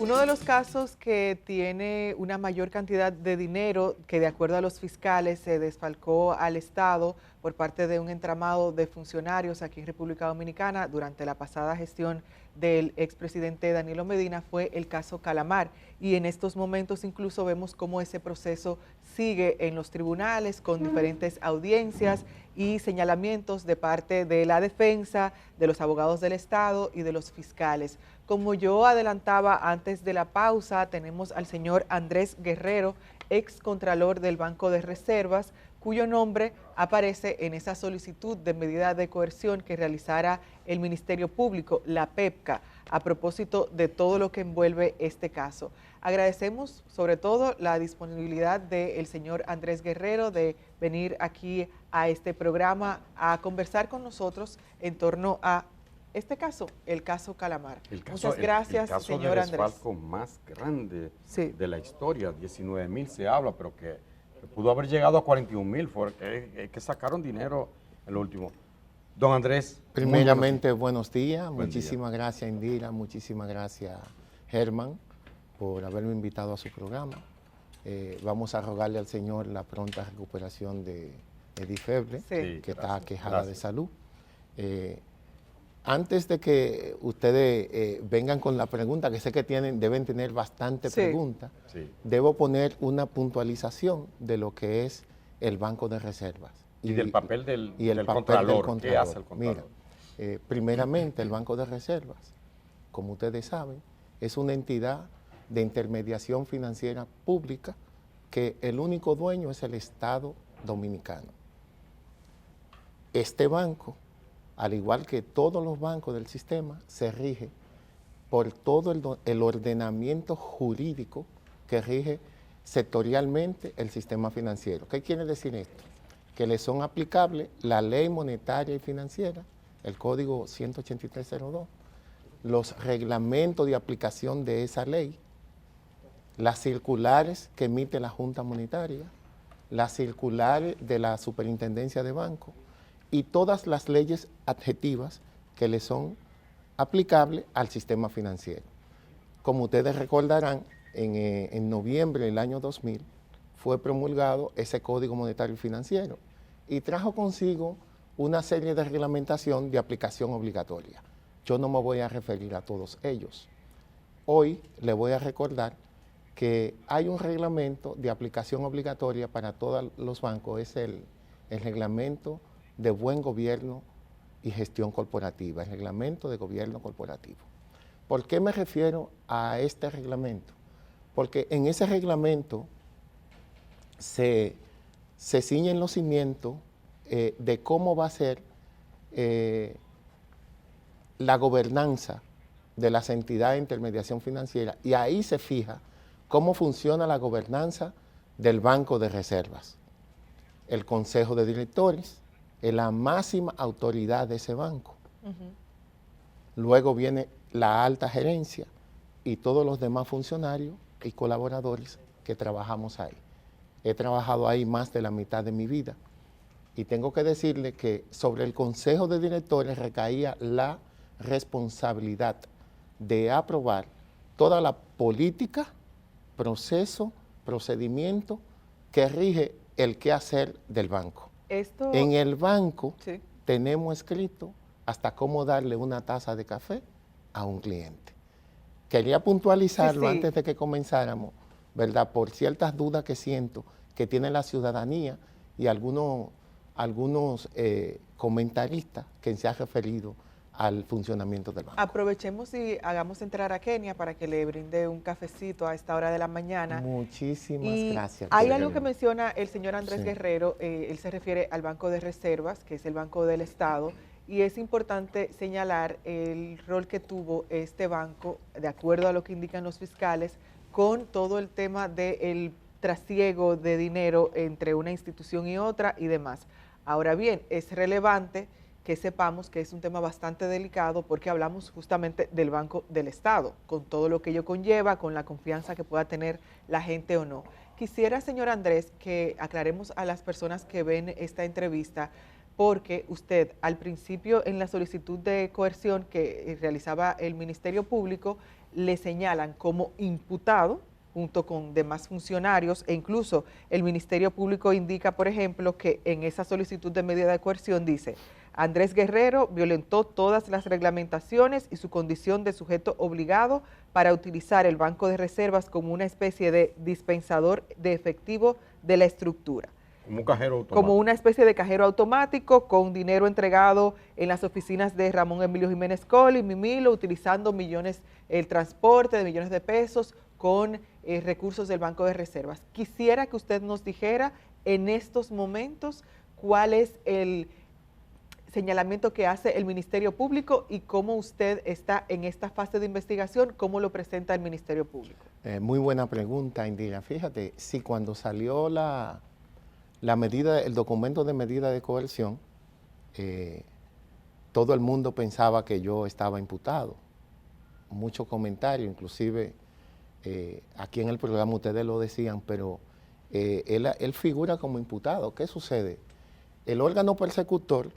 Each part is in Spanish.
Uno de los casos que tiene una mayor cantidad de dinero que de acuerdo a los fiscales se desfalcó al Estado por parte de un entramado de funcionarios aquí en República Dominicana durante la pasada gestión del expresidente Danilo Medina fue el caso Calamar. Y en estos momentos incluso vemos cómo ese proceso sigue en los tribunales con diferentes audiencias y señalamientos de parte de la defensa, de los abogados del Estado y de los fiscales. Como yo adelantaba antes de la pausa, tenemos al señor Andrés Guerrero, ex contralor del Banco de Reservas, cuyo nombre aparece en esa solicitud de medida de coerción que realizara el Ministerio Público, la PEPCA, a propósito de todo lo que envuelve este caso. Agradecemos sobre todo la disponibilidad del señor Andrés Guerrero de venir aquí a este programa a conversar con nosotros en torno a este caso, el caso Calamar. Muchas gracias, señor Andrés. El caso de desfalco más grande de la historia, 19.000 se habla, pero que pudo haber llegado a 41.000, porque que sacaron dinero en lo último. Don Andrés. Primeramente, buenos días. Buen Muchísimas día. gracias, Indira. Muchísimas gracias, Germán, por haberme invitado a su programa. Vamos a rogarle al Señor la pronta recuperación de Edith Feble, que está quejada de salud. Antes de que ustedes vengan con la pregunta, que sé que deben tener bastante preguntas, debo poner una puntualización de lo que es el Banco de Reservas. Y del papel del Contralor. ¿Qué hace el Contralor? Mira, primeramente, el Banco de Reservas, como ustedes saben, es una entidad de intermediación financiera pública que el único dueño es el Estado Dominicano. Este banco, al igual que todos los bancos del sistema, se rige por todo el ordenamiento jurídico que rige sectorialmente el sistema financiero. ¿Qué quiere decir esto? Que le son aplicables la ley monetaria y financiera, el código 18302, los reglamentos de aplicación de esa ley, las circulares que emite la Junta Monetaria, las circulares de la Superintendencia de Banco y todas las leyes adjetivas que le son aplicables al sistema financiero. Como ustedes recordarán, en noviembre del año 2000 fue promulgado ese Código Monetario y Financiero y trajo consigo una serie de reglamentación de aplicación obligatoria. Yo no me voy a referir a todos ellos. Hoy le voy a recordar que hay un reglamento de aplicación obligatoria para todos los bancos, es el reglamento de buen gobierno y gestión corporativa, el reglamento de gobierno corporativo. ¿Por qué me refiero a este reglamento? Porque en ese reglamento se ciñen los cimientos de cómo va a ser la gobernanza de las entidades de intermediación financiera y ahí se fija cómo funciona la gobernanza del Banco de Reservas. El Consejo de Directores es la máxima autoridad de ese banco. Luego viene la alta gerencia y todos los demás funcionarios y colaboradores que trabajamos ahí. He trabajado ahí más de la mitad de mi vida y tengo que decirle que sobre el Consejo de Directores recaía la responsabilidad de aprobar toda la política, proceso, procedimiento que rige el quehacer del banco. En el banco tenemos escrito hasta cómo darle una taza de café a un cliente. Quería puntualizarlo antes de que comenzáramos, ¿verdad? Por ciertas dudas que siento que tiene la ciudadanía y algunos comentaristas que se han referido al funcionamiento del banco. Aprovechemos y hagamos entrar a Kenia para que le brinde un cafecito a esta hora de la mañana. Muchísimas gracias. Hay algo que menciona el señor Andrés Guerrero, él se refiere al Banco de Reservas, que es el Banco del Estado, y es importante señalar el rol que tuvo este banco, de acuerdo a lo que indican los fiscales, con todo el tema del trasiego de dinero entre una institución y otra y demás. Ahora bien, es relevante que sepamos que es un tema bastante delicado porque hablamos justamente del Banco del Estado, con todo lo que ello conlleva, con la confianza que pueda tener la gente o no. Quisiera, señor Andrés, que aclaremos a las personas que ven esta entrevista, porque usted al principio en la solicitud de coerción que realizaba el Ministerio Público le señalan como imputado junto con demás funcionarios, e incluso el Ministerio Público indica, por ejemplo, que en esa solicitud de medida de coerción dice: Andrés Guerrero violentó todas las reglamentaciones y su condición de sujeto obligado para utilizar el Banco de Reservas como una especie de dispensador de efectivo de la estructura. Como un cajero automático. Como una especie de cajero automático con dinero entregado en las oficinas de Ramón Emilio Jiménez Coli, Mimilo, utilizando el transporte de millones de pesos con recursos del Banco de Reservas. Quisiera que usted nos dijera en estos momentos cuál es el señalamiento que hace el Ministerio Público y cómo usted está en esta fase de investigación, cómo lo presenta el Ministerio Público. Muy buena pregunta, Indira. Fíjate, si cuando salió el documento de medida de coerción, todo el mundo pensaba que yo estaba imputado. Muchos comentarios, inclusive aquí en el programa ustedes lo decían, pero él figura como imputado. ¿Qué sucede? El órgano persecutor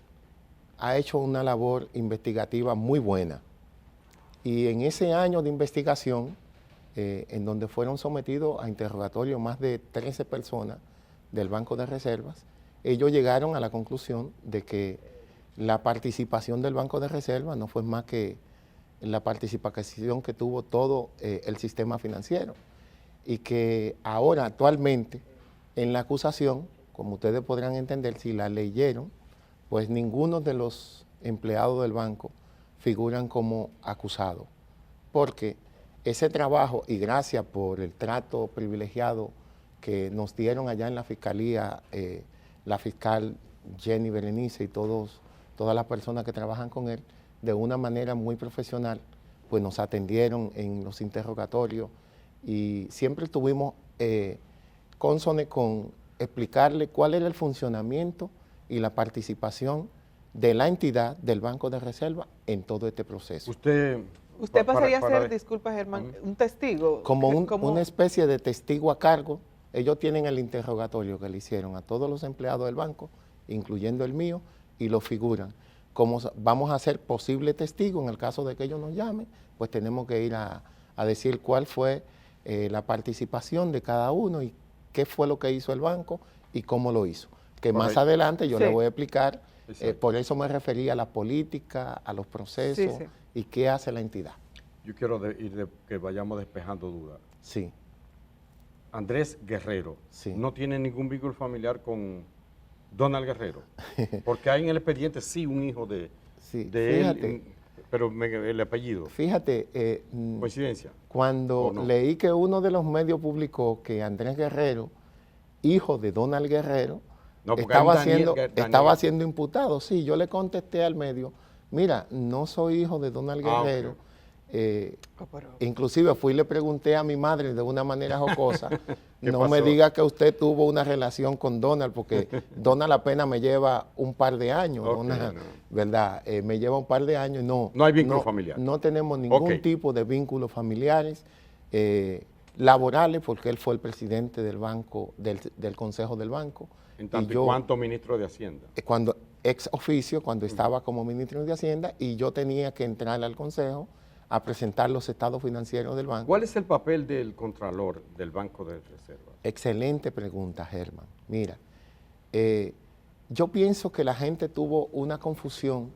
ha hecho una labor investigativa muy buena. Y en ese año de investigación, en donde fueron sometidos a interrogatorio más de 13 personas del Banco de Reservas, ellos llegaron a la conclusión de que la participación del Banco de Reservas no fue más que la participación que tuvo todo el sistema financiero. Y que ahora, actualmente, en la acusación, como ustedes podrán entender, si la leyeron, pues ninguno de los empleados del banco figuran como acusados, porque ese trabajo, y gracias por el trato privilegiado que nos dieron allá en la Fiscalía, la fiscal Jenny Berenice y todas las personas que trabajan con él, de una manera muy profesional, pues nos atendieron en los interrogatorios y siempre estuvimos cónsones con explicarle cuál era el funcionamiento y la participación de la entidad del Banco de Reserva en todo este proceso. ¿Usted pasaría a ser, disculpa Germán, un testigo? Como una especie de testigo a cargo. Ellos tienen el interrogatorio que le hicieron a todos los empleados del banco, incluyendo el mío, y lo figuran. Como vamos a ser posible testigo en el caso de que ellos nos llamen, pues tenemos que ir a decir cuál fue la participación de cada uno y qué fue lo que hizo el banco y cómo lo hizo. Que más adelante yo le voy a explicar, por eso me refería a la política, a los procesos y qué hace la entidad. Yo quiero que vayamos despejando dudas. Sí. Andrés Guerrero no tiene ningún vínculo familiar con Donald Guerrero, porque hay en el expediente un hijo de él, pero el apellido. Fíjate, ¿coincidencia? Cuando leí que uno de los medios publicó que Andrés Guerrero, hijo de Donald Guerrero, estaba siendo imputado. Sí, yo le contesté al medio, mira, no soy hijo de Donald Guerrero. Inclusive fui y le pregunté a mi madre de una manera jocosa, no me diga que usted tuvo una relación con Donald, porque Donald apenas me lleva un par de años, ¿verdad? Me lleva un par de años, no hay vínculo familiar. No tenemos ningún tipo de vínculos familiares, laborales, porque él fue el presidente del banco, del consejo del banco. En tanto y cuanto ministro de Hacienda. Ex oficio, cuando estaba como ministro de Hacienda, y yo tenía que entrar al consejo a presentar los estados financieros del banco. ¿Cuál es el papel del Contralor del Banco de Reservas? Excelente pregunta, Germán. Mira, yo pienso que la gente tuvo una confusión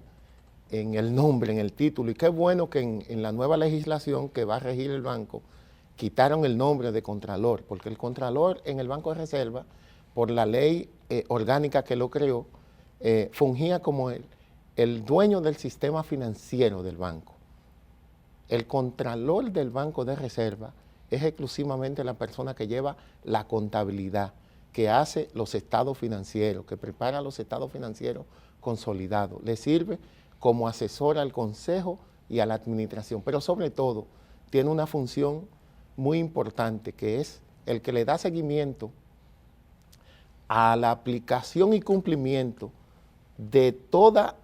en el nombre, en el título, y qué bueno que en la nueva legislación que va a regir el banco, quitaron el nombre de Contralor, porque el Contralor en el Banco de Reserva, por la ley orgánica que lo creó, fungía como el dueño del sistema financiero del banco. El Contralor del Banco de Reserva es exclusivamente la persona que lleva la contabilidad, que hace los estados financieros, que prepara los estados financieros consolidados. Le sirve como asesor al consejo y a la administración, pero sobre todo tiene una función muy importante, que es el que le da seguimiento a la aplicación y cumplimiento de todas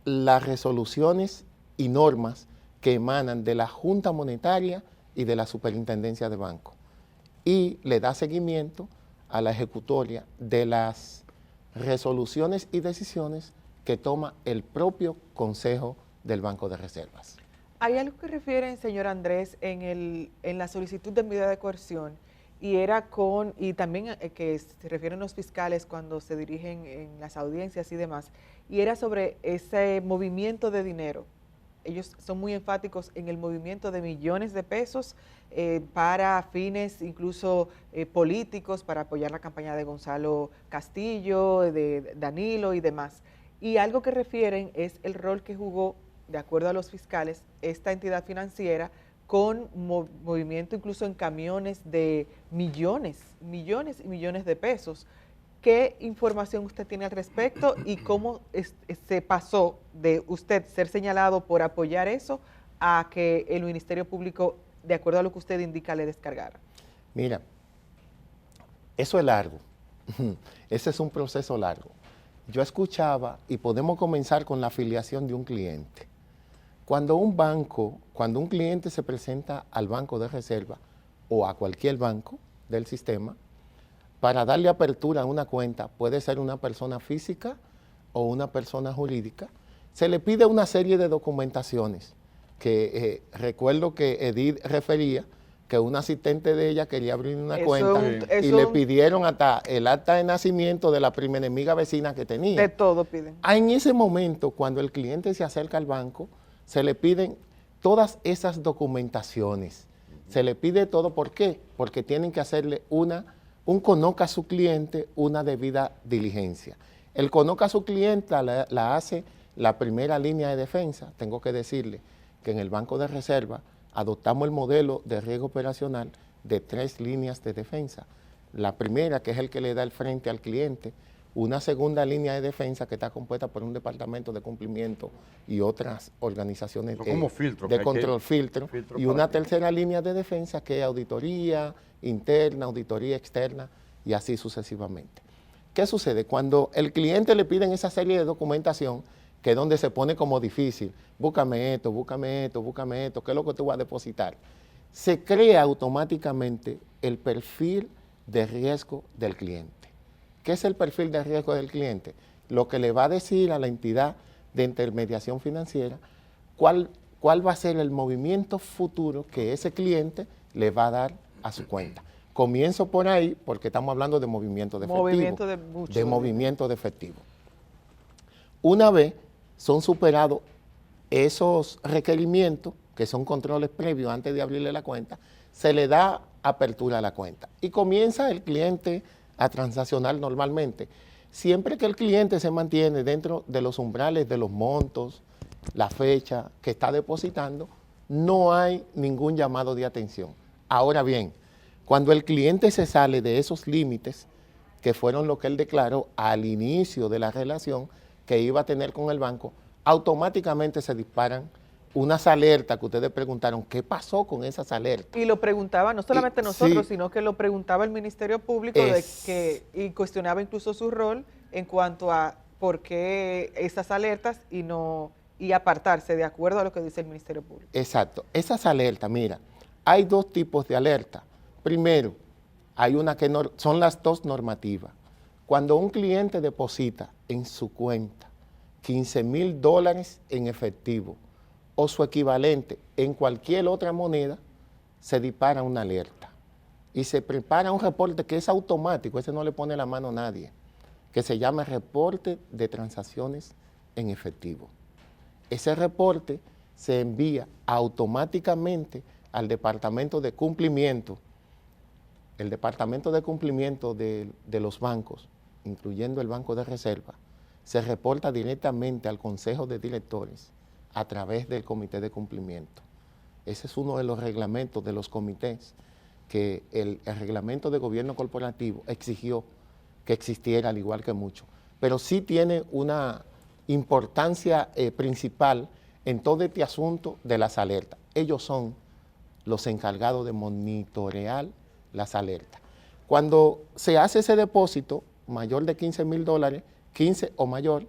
las resoluciones y normas que emanan de la Junta Monetaria y de la Superintendencia de Banco, y le da seguimiento a la ejecutoria de las resoluciones y decisiones que toma el propio Consejo del Banco de Reservas. Hay algo que refieren, señor Andrés, en la solicitud de medida de coerción, y también que se refieren los fiscales cuando se dirigen en las audiencias y demás, y era sobre ese movimiento de dinero. Ellos son muy enfáticos en el movimiento de millones de pesos para fines incluso políticos, para apoyar la campaña de Gonzalo Castillo, de Danilo y demás. Y algo que refieren es el rol que jugó, de acuerdo a los fiscales, esta entidad financiera con movimiento incluso en camiones de millones y millones de pesos. ¿Qué información usted tiene al respecto y cómo se pasó de usted ser señalado por apoyar eso a que el Ministerio Público, de acuerdo a lo que usted indica, le descargara? Mira, eso es largo. Ese es un proceso largo. Yo escuchaba, y podemos comenzar con la afiliación de un cliente. Cuando un cliente se presenta al banco de reserva o a cualquier banco del sistema, para darle apertura a una cuenta, puede ser una persona física o una persona jurídica, se le pide una serie de documentaciones que recuerdo que Edith refería que un asistente de ella quería abrir una cuenta y le pidieron hasta el acta de nacimiento de la prima enemiga vecina que tenía. De todo piden. En ese momento, cuando el cliente se acerca al banco, se le piden todas esas documentaciones. Se le pide todo, ¿por qué? Porque tienen que hacerle un conozca a su cliente, una debida diligencia. El conozca a su cliente la hace la primera línea de defensa. Tengo que decirle que en el Banco de Reserva adoptamos el modelo de riesgo operacional de 3 líneas de defensa. La primera, que es el que le da el frente al cliente, una segunda línea de defensa que está compuesta por un departamento de cumplimiento y otras organizaciones de control filtro, y una tercera línea de defensa que es auditoría interna, auditoría externa y así sucesivamente. ¿Qué sucede? Cuando el cliente le piden esa serie de documentación, que es donde se pone como difícil, búscame esto, búscame esto, búscame esto, ¿qué es lo que tú vas a depositar? Se crea automáticamente el perfil de riesgo del cliente. ¿Qué es el perfil de riesgo del cliente? Lo que le va a decir a la entidad de intermediación financiera cuál va a ser el movimiento futuro que ese cliente le va a dar a su cuenta. Comienzo por ahí porque estamos hablando de movimiento de efectivo. Movimiento de efectivo. Una vez son superados esos requerimientos, que son controles previos antes de abrirle la cuenta, se le da apertura a la cuenta y comienza el cliente a transaccionar normalmente. Siempre que el cliente se mantiene dentro de los umbrales de los montos, la fecha que está depositando, no hay ningún llamado de atención. Ahora bien, cuando el cliente se sale de esos límites, que fueron lo que él declaró al inicio de la relación que iba a tener con el banco, automáticamente se disparan unas alertas que ustedes preguntaron, ¿qué pasó con esas alertas? Y lo preguntaba no solamente nosotros, sino que lo preguntaba el Ministerio Público y cuestionaba incluso su rol en cuanto a por qué esas alertas y apartarse de acuerdo a lo que dice el Ministerio Público. Exacto. Esas alertas, mira, hay 2 tipos de alerta. Primero, hay una que son las 2 normativas. Cuando un cliente deposita en su cuenta $15,000 en efectivo o su equivalente en cualquier otra moneda, se dispara una alerta y se prepara un reporte que es automático, ese no le pone la mano a nadie, que se llama reporte de transacciones en efectivo. Ese reporte se envía automáticamente al Departamento de Cumplimiento. El Departamento de Cumplimiento de los bancos, incluyendo el Banco de Reserva, se reporta directamente al Consejo de Directores a través del Comité de Cumplimiento. Ese es uno de los reglamentos de los comités que el reglamento de gobierno corporativo exigió que existiera, al igual que mucho. Pero sí tiene una importancia principal en todo este asunto de las alertas. Ellos son los encargados de monitorear las alertas. Cuando se hace ese depósito mayor de $15,000, 15 o mayor,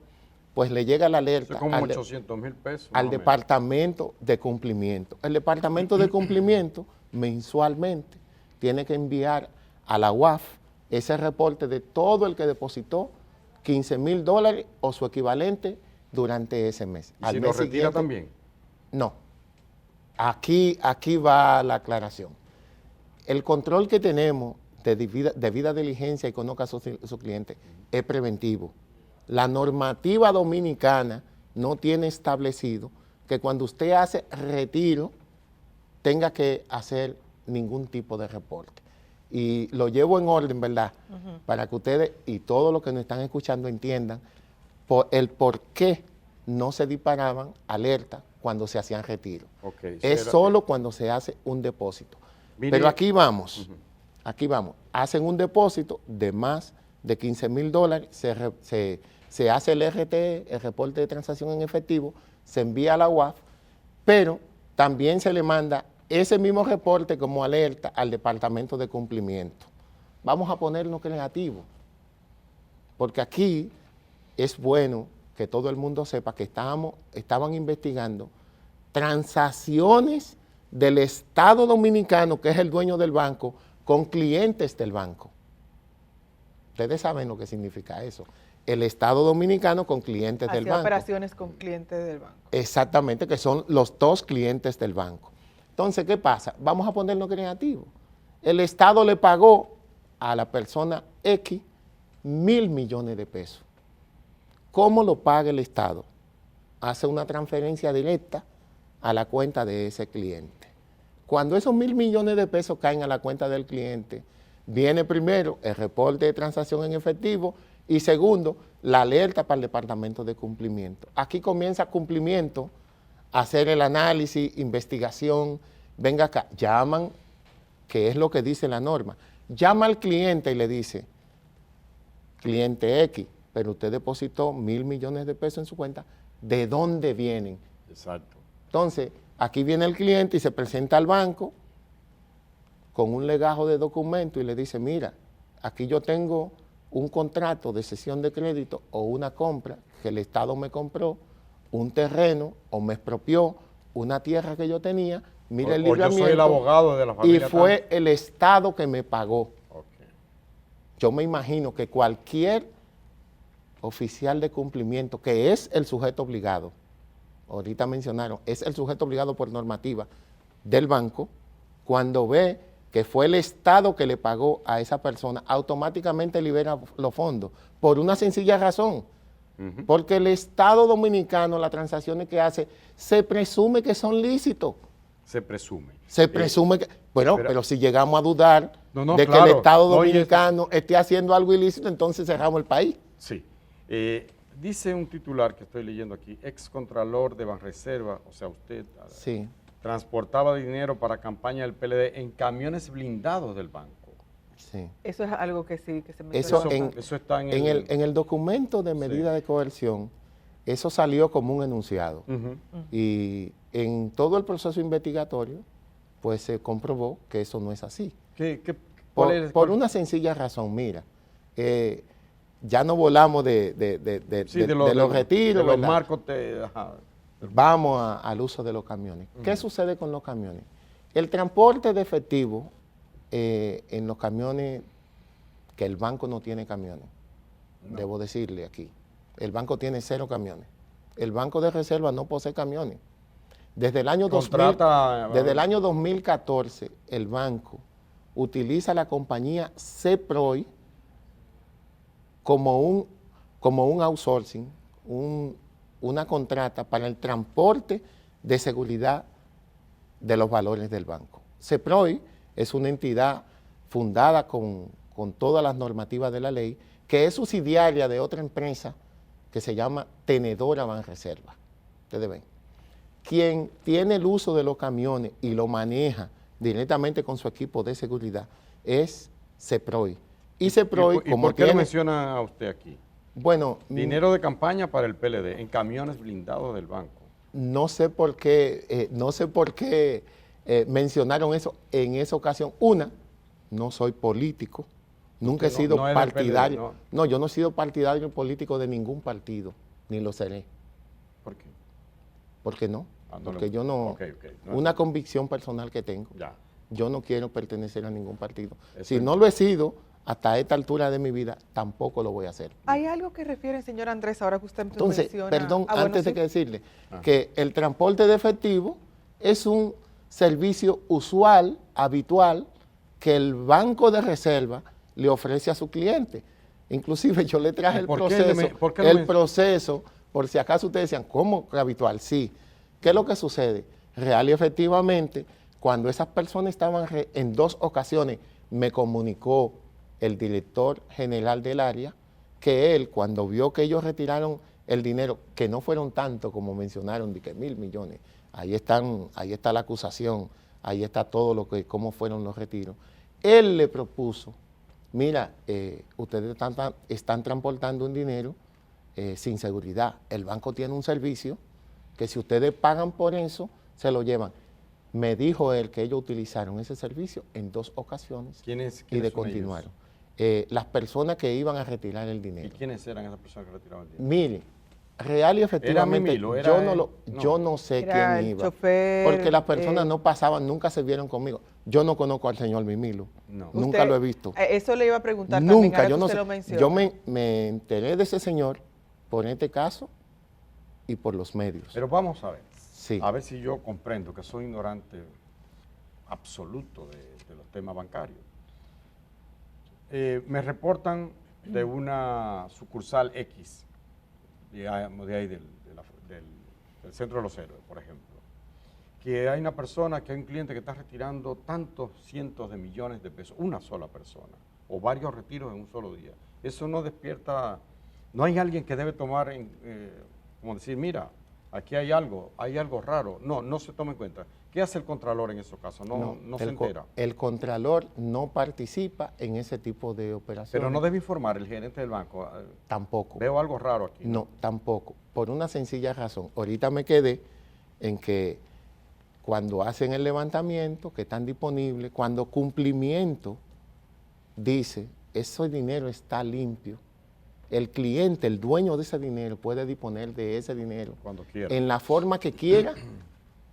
pues le llega la alerta como 800,000 pesos, al Departamento de Cumplimiento. El Departamento de Cumplimiento mensualmente tiene que enviar a la UAF ese reporte de todo el que depositó $15,000 o su equivalente durante ese mes. ¿Y si lo retira también? No. aquí va la aclaración. El control que tenemos de debida diligencia y conozca a su cliente es preventivo. La normativa dominicana no tiene establecido que cuando usted hace retiro tenga que hacer ningún tipo de reporte. Y lo llevo en orden, ¿verdad? Para que ustedes y todos los que nos están escuchando entiendan el por qué no se disparaban alertas cuando se hacían retiros. Es solo cuando se hace un depósito. Pero aquí vamos, hacen un depósito de más de $15,000, se hace el RTE, el reporte de transacción en efectivo, se envía a la UAF, pero también se le manda ese mismo reporte como alerta al Departamento de Cumplimiento. Vamos a ponernos creativos, porque aquí es bueno que todo el mundo sepa que estaban investigando transacciones del Estado Dominicano, que es el dueño del banco, con clientes del banco. Ustedes saben lo que significa eso. El Estado Dominicano con clientes del banco. Operaciones con clientes del banco. Exactamente, que son los dos clientes del banco. Entonces, ¿qué pasa? Vamos a ponernos creativos. El Estado le pagó a la persona X 1.000 millones de pesos. ¿Cómo lo paga el Estado? Hace una transferencia directa a la cuenta de ese cliente. Cuando esos 1.000 millones de pesos caen a la cuenta del cliente, viene primero el reporte de transacción en efectivo y segundo, la alerta para el Departamento de Cumplimiento. Aquí comienza cumplimiento, hacer el análisis, investigación, venga acá, llaman, que es lo que dice la norma, llama al cliente y le dice, cliente X, pero usted depositó 1.000 millones de pesos en su cuenta, ¿de dónde vienen? Exacto. Entonces, aquí viene el cliente y se presenta al banco con un legajo de documento y le dice, mira, aquí yo tengo un contrato de cesión de crédito o una compra que el Estado me compró, un terreno o me expropió una tierra que yo tenía, mira el libramiento. Yo soy el abogado de la familia. Y fue el Estado que me pagó. Okay. Yo me imagino que cualquier oficial de cumplimiento, que es el sujeto obligado, ahorita mencionaron, es el sujeto obligado por normativa del banco, cuando ve que fue el Estado que le pagó a esa persona, automáticamente libera los fondos, por una sencilla razón, porque el Estado Dominicano, las transacciones que hace, se presume que son lícitos. Se presume. Se presume que, bueno, pero si llegamos a dudar de que el Estado Dominicano esté haciendo algo ilícito, entonces cerramos el país. Sí. Dice un titular que estoy leyendo aquí, excontralor de Banreserva, o sea, usted sí, transportaba dinero para campaña del PLD en camiones blindados del banco. Sí. Eso es algo que sí, que se menciona. Eso está en el documento de medida de coerción, eso salió como un enunciado. Y en todo el proceso investigatorio, pues se comprobó que eso no es así. Por una sencilla razón, mira, ya no volamos de los retiros, de los marcos. Vamos al uso de los camiones. ¿Qué sucede con los camiones? El transporte de efectivo en los camiones, que el banco no tiene camiones, debo decirle aquí, el banco tiene 0 camiones. El Banco de Reserva no posee camiones. Desde el año 2014, el banco utiliza la compañía CEPROI como un outsourcing, una contrata para el transporte de seguridad de los valores del banco. CEPROI es una entidad fundada con todas las normativas de la ley, que es subsidiaria de otra empresa que se llama Tenedora Banreserva. Ustedes ven. Quien tiene el uso de los camiones y lo maneja directamente con su equipo de seguridad es CEPROI. Y CEPROI, ¿Y por qué lo menciona a usted aquí? Bueno, dinero de campaña para el PLD en camiones blindados del banco. No sé por qué, mencionaron eso en esa ocasión. Una, no soy político, nunca he sido partidario. No, yo no he sido partidario político de ningún partido, ni lo seré. ¿Por qué? Porque no. Porque yo no, una convicción personal que tengo. Yo no quiero pertenecer a ningún partido. Si no lo he sido, hasta esta altura de mi vida, tampoco lo voy a hacer. ¿Hay algo que refiere, señor Andrés, ahora que usted menciona? Perdón, antes de que decirle, que el transporte de efectivo es un servicio usual, habitual, que el Banco de Reserva le ofrece a su cliente. Inclusive yo le traje el proceso, por si acaso ustedes decían, ¿cómo que habitual? Sí. ¿Qué es lo que sucede? Real y efectivamente, cuando esas personas estaban en 2 ocasiones, me comunicó el director general del área que él, cuando vio que ellos retiraron el dinero, que no fueron tanto como mencionaron, de que 1.000 millones, ahí está la acusación, ahí está todo lo que, cómo fueron los retiros. Él le propuso, mira, ustedes están transportando un dinero sin seguridad. El banco tiene un servicio que si ustedes pagan por eso, se lo llevan. Me dijo él que ellos utilizaron ese servicio en 2 ocasiones y de continuaron. Las personas que iban a retirar el dinero. ¿Y quiénes eran esas personas que retiraban el dinero? Mire, real y efectivamente, yo no sé quién iba, porque las personas no pasaban, nunca se vieron conmigo. Yo no conozco al señor Mimilo, nunca lo he visto. Eso le iba a preguntar nunca, también, yo no sé. Yo me enteré de ese señor por este caso y por los medios. Pero vamos a ver, sí. A ver si yo comprendo, que soy ignorante absoluto de los temas bancarios. Me reportan de una sucursal X, de ahí del Centro de los Héroes, por ejemplo, que hay una persona, que hay un cliente que está retirando tantos cientos de millones de pesos, una sola persona, o varios retiros en un solo día. Eso no despierta, no hay alguien que debe tomar, como decir, mira, aquí hay algo raro. No se toma en cuenta. ¿Qué hace el Contralor en esos casos? No se entera. El Contralor no participa en ese tipo de operaciones. Pero no debe informar el gerente del banco. Tampoco. Veo algo raro aquí. No, tampoco. Por una sencilla razón. Ahorita me quedé en que cuando hacen el levantamiento, que están disponibles, cuando cumplimiento dice, ese dinero está limpio, el cliente, el dueño de ese dinero, puede disponer de ese dinero cuando quiera, en la forma que quiera.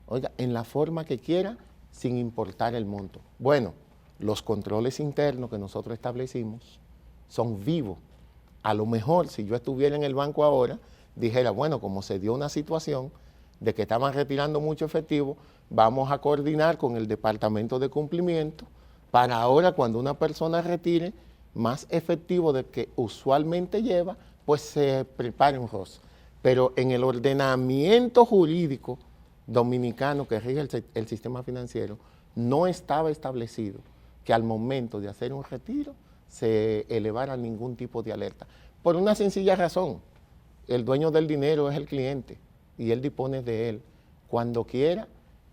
Oiga, en la forma que quiera, sin importar el monto. Bueno, los controles internos que nosotros establecimos son vivos. A lo mejor, si yo estuviera en el banco ahora, dijera, bueno, como se dio una situación de que estaban retirando mucho efectivo, vamos a coordinar con el departamento de cumplimiento para ahora, cuando una persona retire más efectivo del que usualmente lleva, pues se prepare un ROS. Pero en el ordenamiento jurídico dominicano que rige el sistema financiero, no estaba establecido que al momento de hacer un retiro se elevara ningún tipo de alerta. Por una sencilla razón, el dueño del dinero es el cliente y él dispone de él cuando quiera,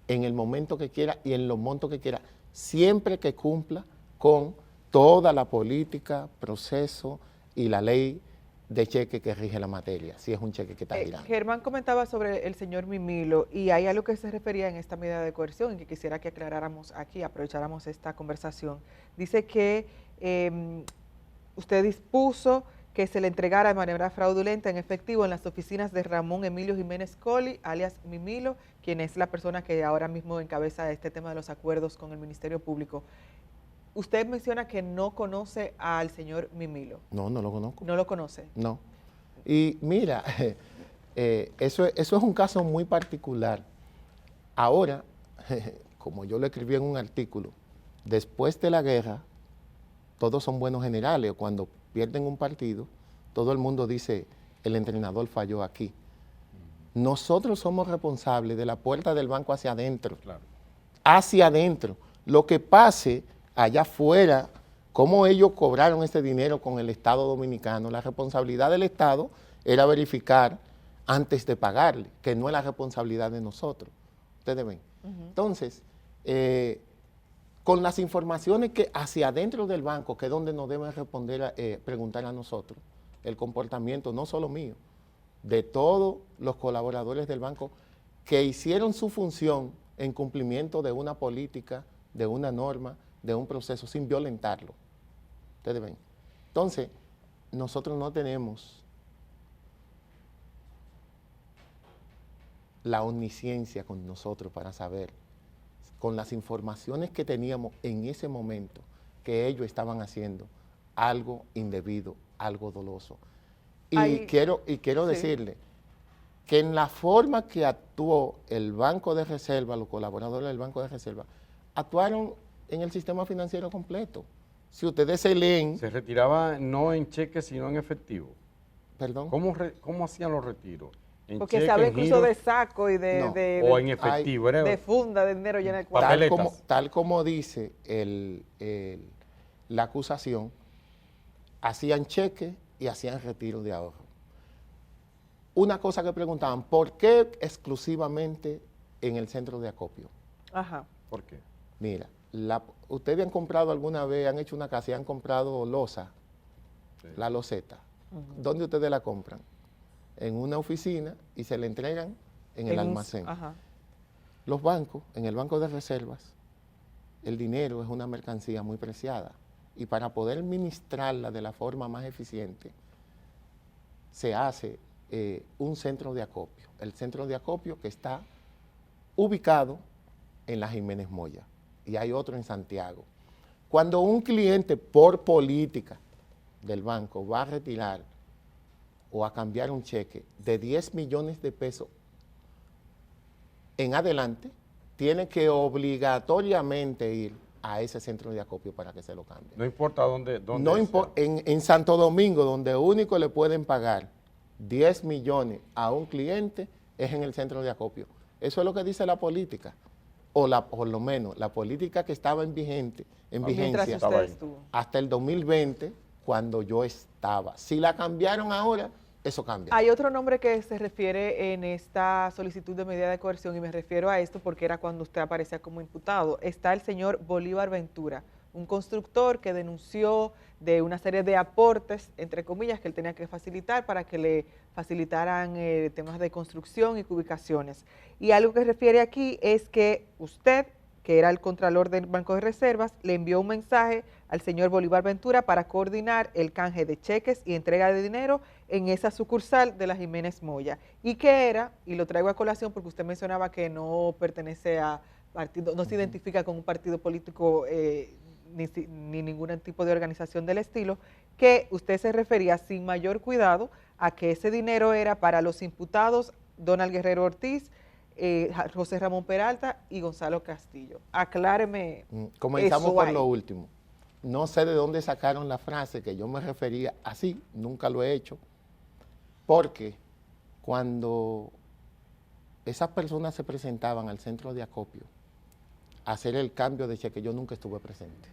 en el momento que quiera y en los montos que quiera, siempre que cumpla con toda la política, proceso y la ley de cheque que rige la materia, si es un cheque que está girando. Germán comentaba sobre el señor Mimilo y hay algo que se refería en esta medida de coerción y que quisiera que aclaráramos aquí, aprovecháramos esta conversación. Dice que usted dispuso que se le entregara de manera fraudulenta en efectivo en las oficinas de Ramón Emilio Jiménez Colli, alias Mimilo, quien es la persona que ahora mismo encabeza este tema de los acuerdos con el Ministerio Público. Usted menciona que no conoce al señor Mimilo. No, no lo conozco. ¿No lo conoce? No. Y mira, eso es un caso muy particular. Ahora, como yo lo escribí en un artículo, después de la guerra, todos son buenos generales. Cuando pierden un partido, todo el mundo dice, el entrenador falló aquí. Nosotros somos responsables de la puerta del banco hacia adentro. Claro. Hacia adentro. Lo que pase allá afuera, cómo ellos cobraron ese dinero con el Estado dominicano, la responsabilidad del Estado era verificar antes de pagarle, que no es la responsabilidad de nosotros. Ustedes ven. Entonces, con las informaciones que hacia adentro del banco, que es donde nos deben responder, preguntar a nosotros, el comportamiento no solo mío, de todos los colaboradores del banco que hicieron su función en cumplimiento de una política, de una norma, de un proceso, sin violentarlo. Ustedes ven. Entonces, nosotros no tenemos la omnisciencia con nosotros para saber, con las informaciones que teníamos en ese momento, que ellos estaban haciendo algo indebido, algo doloso. Y quiero decirle que en la forma que actuó el Banco de Reserva, los colaboradores del Banco de Reserva, actuaron en el sistema financiero completo. Si ustedes se leen... Se retiraba no en cheque, sino en efectivo. ¿Perdón? ¿Cómo hacían los retiros? Porque cheque, se habla incluso giros, de saco y o en efectivo. de funda de dinero llena de cuartos. Tal como dice la acusación, hacían cheque y hacían retiro de ahorro. Una cosa que preguntaban, ¿por qué exclusivamente en el centro de acopio? Ajá. ¿Por qué? Mira, ustedes han comprado alguna vez, han hecho una casa y han comprado losa, sí, la loseta. ¿Dónde ustedes la compran? En una oficina y se le entregan en el almacén. Ajá. Los bancos, en el banco de reservas, el dinero es una mercancía muy preciada y para poder administrarla de la forma más eficiente se hace un centro de acopio. El centro de acopio que está ubicado en la Jiménez Moya y hay otro en Santiago. Cuando un cliente por política del banco va a retirar o a cambiar un cheque de 10 millones de pesos en adelante, tiene que obligatoriamente ir a ese centro de acopio para que se lo cambie. No importa dónde no en Santo Domingo, donde único le pueden pagar 10 millones a un cliente, es en el centro de acopio. Eso es lo que dice la política, o por lo menos la política que estaba en vigencia hasta el 2020, cuando yo estaba. Si la cambiaron ahora, eso cambia. Hay otro nombre que se refiere en esta solicitud de medida de coerción y me refiero a esto porque era cuando usted aparecía como imputado. Está el señor Bolívar Ventura, un constructor que denunció de una serie de aportes, entre comillas, que él tenía que facilitar para que le facilitaran temas de construcción y ubicaciones. Y algo que refiere aquí es que usted, que era el contralor del Banco de Reservas, le envió un mensaje al señor Bolívar Ventura para coordinar el canje de cheques y entrega de dinero en esa sucursal de la Jiménez Moya. Y que era, y lo traigo a colación porque usted mencionaba que no pertenece a partido, no se identifica con un partido político ni ningún tipo de organización del estilo, que usted se refería sin mayor cuidado a que ese dinero era para los imputados Donald Guerrero Ortiz, José Ramón Peralta y Gonzalo Castillo. Acláreme. Comenzamos por lo último. No sé de dónde sacaron la frase que yo me refería así, nunca lo he hecho, porque cuando esas personas se presentaban al centro de acopio a hacer el cambio de cheque, yo nunca estuve presente.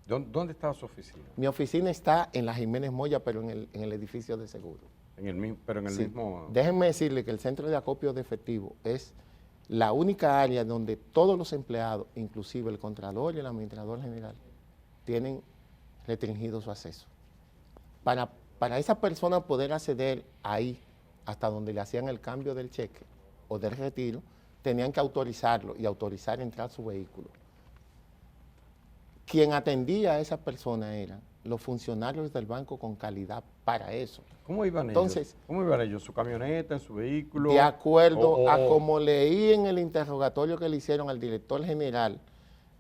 ¿Dónde estaba su oficina? Mi oficina está en la Jiménez Moya, pero en el edificio de seguro. Pero en el mismo... Déjenme decirle que el centro de acopio de efectivo es la única área donde todos los empleados, inclusive el contralor y el administrador general, tienen restringido su acceso. Para esa persona poder acceder ahí, hasta donde le hacían el cambio del cheque o del retiro, tenían que autorizarlo y autorizar entrar su vehículo. Quien atendía a esa persona eran los funcionarios del banco con calidad para eso. ¿Cómo iban ellos? ¿Cómo iban ellos? ¿Su camioneta, en su vehículo? De acuerdo a como leí en el interrogatorio que le hicieron al director general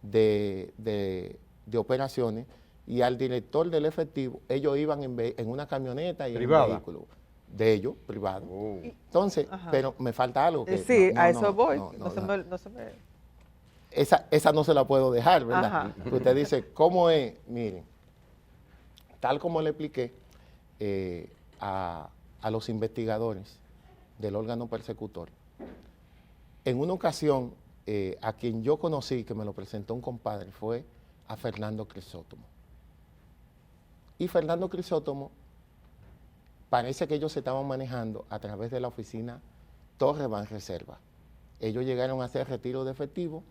de operaciones y al director del efectivo, ellos iban en una camioneta y ¿privada? En un vehículo de ellos, privado. Entonces, pero me falta algo. Que sí, a eso voy. No se me... Esa no se la puedo dejar, ¿verdad? Ajá. Usted dice, ¿cómo es? Miren, tal como le expliqué a los investigadores del órgano persecutor, en una ocasión, a quien yo conocí, que me lo presentó un compadre, fue a Fernando Crisótomo. Y Fernando Crisótomo, parece que ellos se estaban manejando a través de la oficina Torre Banreserva. Ellos llegaron a hacer retiro de efectivo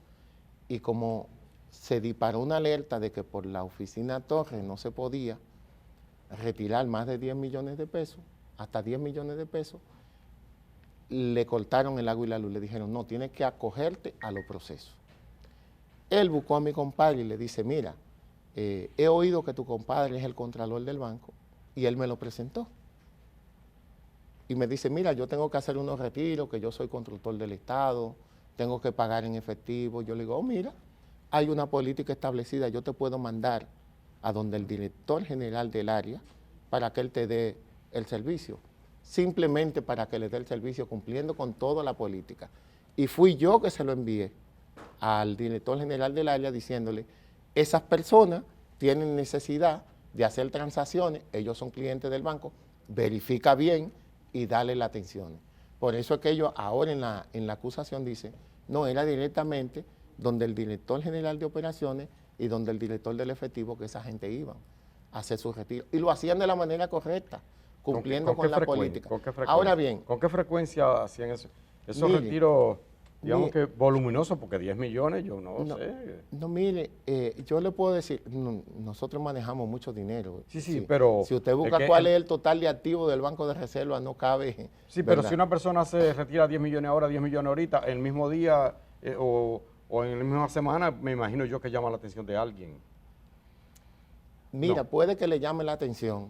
y como se disparó una alerta de que por la oficina Torre no se podía retirar más de 10 millones de pesos, hasta 10 millones de pesos, le cortaron el agua y la luz. Le dijeron, no, tienes que acogerte a los procesos. Él buscó a mi compadre y le dice, mira, he oído que tu compadre es el contralor del banco, y él me lo presentó. Y me dice, mira, yo tengo que hacer unos retiros, que yo soy constructor del Estado, tengo que pagar en efectivo. Yo le digo, oh, mira, hay una política establecida, yo te puedo mandar a donde el director general del área para que él te dé el servicio. simplemente para que le dé el servicio cumpliendo con toda la política. Y fui yo que se lo envié al director general del área diciéndole, esas personas tienen necesidad de hacer transacciones, ellos son clientes del banco, verifica bien y dale la atención. Por eso es que ellos ahora en la acusación dicen, no, era directamente donde el director general de operaciones y donde el director del efectivo que esa gente iban a hacer su retiro. Y lo hacían de la manera correcta, cumpliendo con la política. Ahora bien. ¿Con qué frecuencia hacían eso? Esos retiros, digamos que voluminosos, porque 10 millones, yo no sé. No, mire, yo le puedo decir, nosotros manejamos mucho dinero. Sí, pero... Si usted busca cuál es el total de activos del Banco de Reserva, no cabe. Sí, pero si una persona se retira 10 millones ahora, 10 millones ahorita, el mismo día o en la misma semana, me imagino yo que llama la atención de alguien. Mira, puede que le llame la atención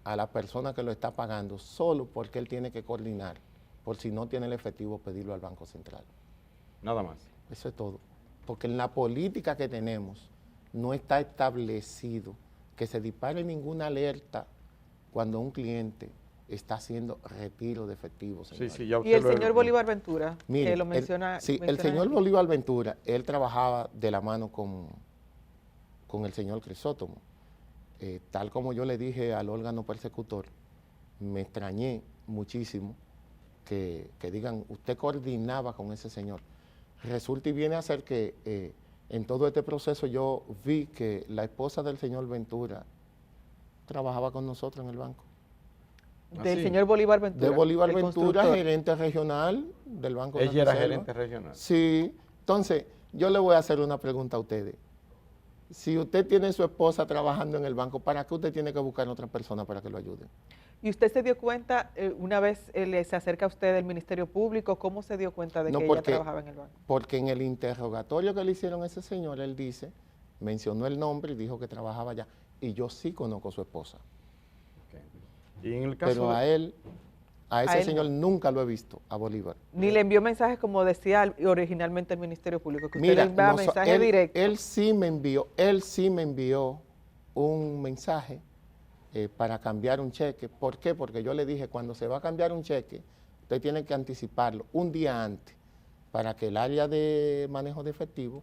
a la persona que lo está pagando solo porque él tiene que coordinar, por si no tiene el efectivo, pedirlo al Banco Central. Nada más. Eso es todo. Porque en la política que tenemos no está establecido que se dispare ninguna alerta cuando un cliente está haciendo retiro de efectivo. Sí, ya y el señor Bolívar Ventura, mire, que lo menciona. El señor Bolívar Ventura, él trabajaba de la mano con el señor Crisóstomo. Tal como yo le dije al órgano persecutor, me extrañé muchísimo que digan, usted coordinaba con ese señor. Resulta y viene a ser que en todo este proceso yo vi que la esposa del señor Ventura trabajaba con nosotros en el banco. Del señor Bolívar Ventura. De Bolívar Ventura, gerente regional del Banco de Reserva. Ella era gerente regional. Sí. Entonces, yo le voy a hacer una pregunta a ustedes. Si usted tiene a su esposa trabajando en el banco, ¿para qué usted tiene que buscar a otra persona para que lo ayude? ¿Y usted se dio cuenta, una vez se acerca a usted del Ministerio Público, cómo se dio cuenta de que ella trabajaba en el banco? Porque en el interrogatorio que le hicieron a ese señor, él mencionó el nombre y dijo que trabajaba allá. Y yo sí conozco a su esposa. Okay. Y en el caso pero a ese señor nunca lo he visto, a Bolívar. Ni le envió mensajes como decía originalmente el Ministerio Público, que usted le enviaba mensaje directo. Él sí me envió un mensaje para cambiar un cheque. ¿Por qué? Porque yo le dije, cuando se va a cambiar un cheque, usted tiene que anticiparlo un día antes para que el área de manejo de efectivo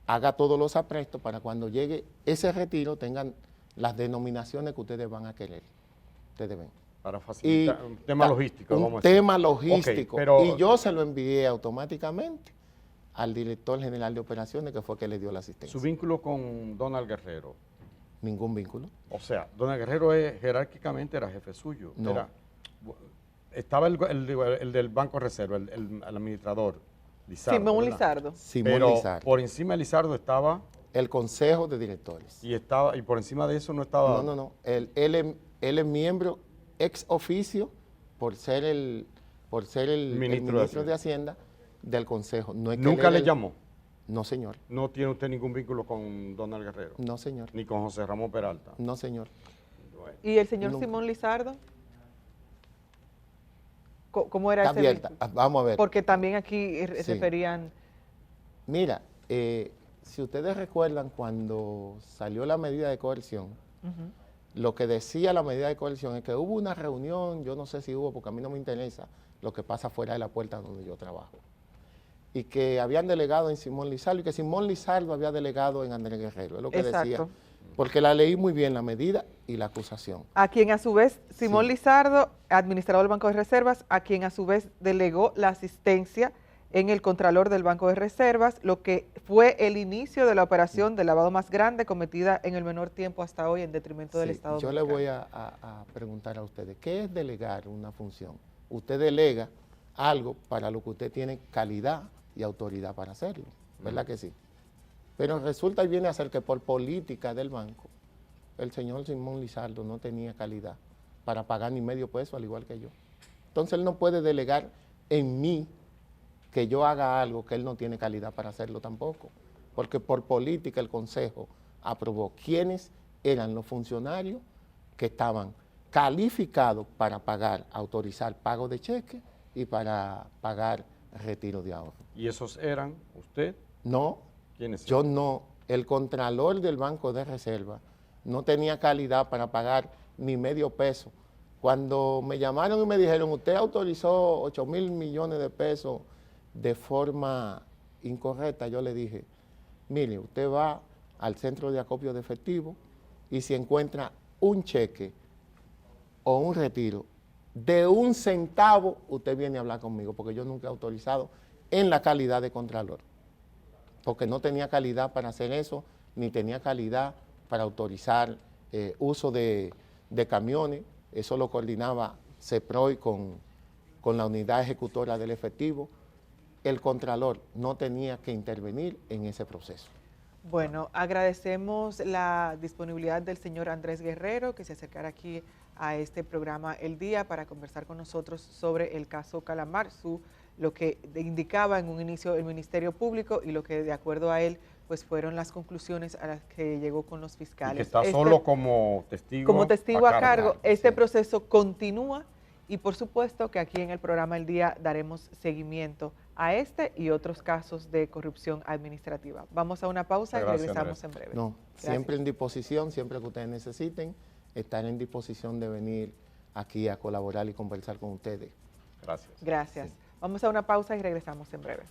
haga todos los aprestos para cuando llegue ese retiro tengan las denominaciones que ustedes van a querer. Ustedes ven. Para facilitar un tema logístico. Un tema logístico. Okay, y yo se lo envié automáticamente al director general de operaciones, que fue que le dio la asistencia. ¿Su vínculo con Donald Guerrero? Ningún vínculo. O sea, Donald Guerrero jerárquicamente era jefe suyo. No. Estaba el del Banco Reserva, el administrador, Lizardo. Simón Lizardo. Pero por encima de Lizardo estaba... el Consejo de Directores. Y por encima de eso no estaba... No. Él es miembro ex oficio por ser el ministro de Hacienda del Consejo. No es que ¿Nunca le llamó? No, señor. ¿No tiene usted ningún vínculo con Donald Guerrero? No, señor. ¿Ni con José Ramón Peralta? No, señor. Bueno. ¿Y el señor Simón Lizardo? ¿Cómo era ese vínculo? Vamos a ver. Porque también aquí referían... Mira, si ustedes recuerdan cuando salió la medida de coerción, lo que decía la medida de coerción es que hubo una reunión, yo no sé si hubo, porque a mí no me interesa lo que pasa fuera de la puerta donde yo trabajo, y que habían delegado en Simón Lizardo, y que Simón Lizardo había delegado en Andrés Guerrero, es lo que decía, porque la leí muy bien, la medida y la acusación. A quien a su vez, Simón Lizardo, administrador del Banco de Reservas, a quien a su vez delegó la asistencia en el Contralor del Banco de Reservas, lo que fue el inicio de la operación de lavado más grande cometida en el menor tiempo hasta hoy en detrimento del Estado Yo mexicano. le voy a preguntar a ustedes, ¿qué es delegar una función? Usted delega algo para lo que usted tiene calidad y autoridad para hacerlo, ¿verdad que sí? Pero resulta y viene a ser que por política del banco, el señor Simón Lizardo no tenía calidad para pagar ni medio peso, al igual que yo. Entonces él no puede delegar en mí que yo haga algo que él no tiene calidad para hacerlo tampoco, porque por política el Consejo aprobó quiénes eran los funcionarios que estaban calificados para pagar, autorizar pago de cheque y para pagar retiro de ahorro. ¿Y esos eran usted? No, ¿Quiénes yo eran? no. El Contralor del Banco de Reserva no tenía calidad para pagar ni medio peso Cuando me llamaron y me dijeron, usted autorizó 8.000 millones de pesos de forma incorrecta, yo le dije, mire, usted va al centro de acopio de efectivo y si encuentra un cheque o un retiro de 1 centavo, usted viene a hablar conmigo, porque yo nunca he autorizado en la calidad de contralor, porque no tenía calidad para hacer eso, ni tenía calidad para autorizar uso de camiones. Eso lo coordinaba CEPROI con la unidad ejecutora del efectivo. El contralor no tenía que intervenir en ese proceso. Bueno, agradecemos la disponibilidad del señor Andrés Guerrero, que se acercara aquí a este programa El Día para conversar con nosotros sobre el caso Calamarzu, lo que indicaba en un inicio el Ministerio Público y lo que de acuerdo a él pues fueron las conclusiones a las que llegó con los fiscales. Y que está solo como testigo. Como testigo a cargo. Este proceso continúa y por supuesto que aquí en el programa El Día daremos seguimiento a este y otros casos de corrupción administrativa. Vamos a una pausa y regresamos en breve. No, siempre en disposición, siempre que ustedes necesiten, estar en disposición de venir aquí a colaborar y conversar con ustedes. Gracias. Gracias. Sí. Vamos a una pausa y regresamos en breve.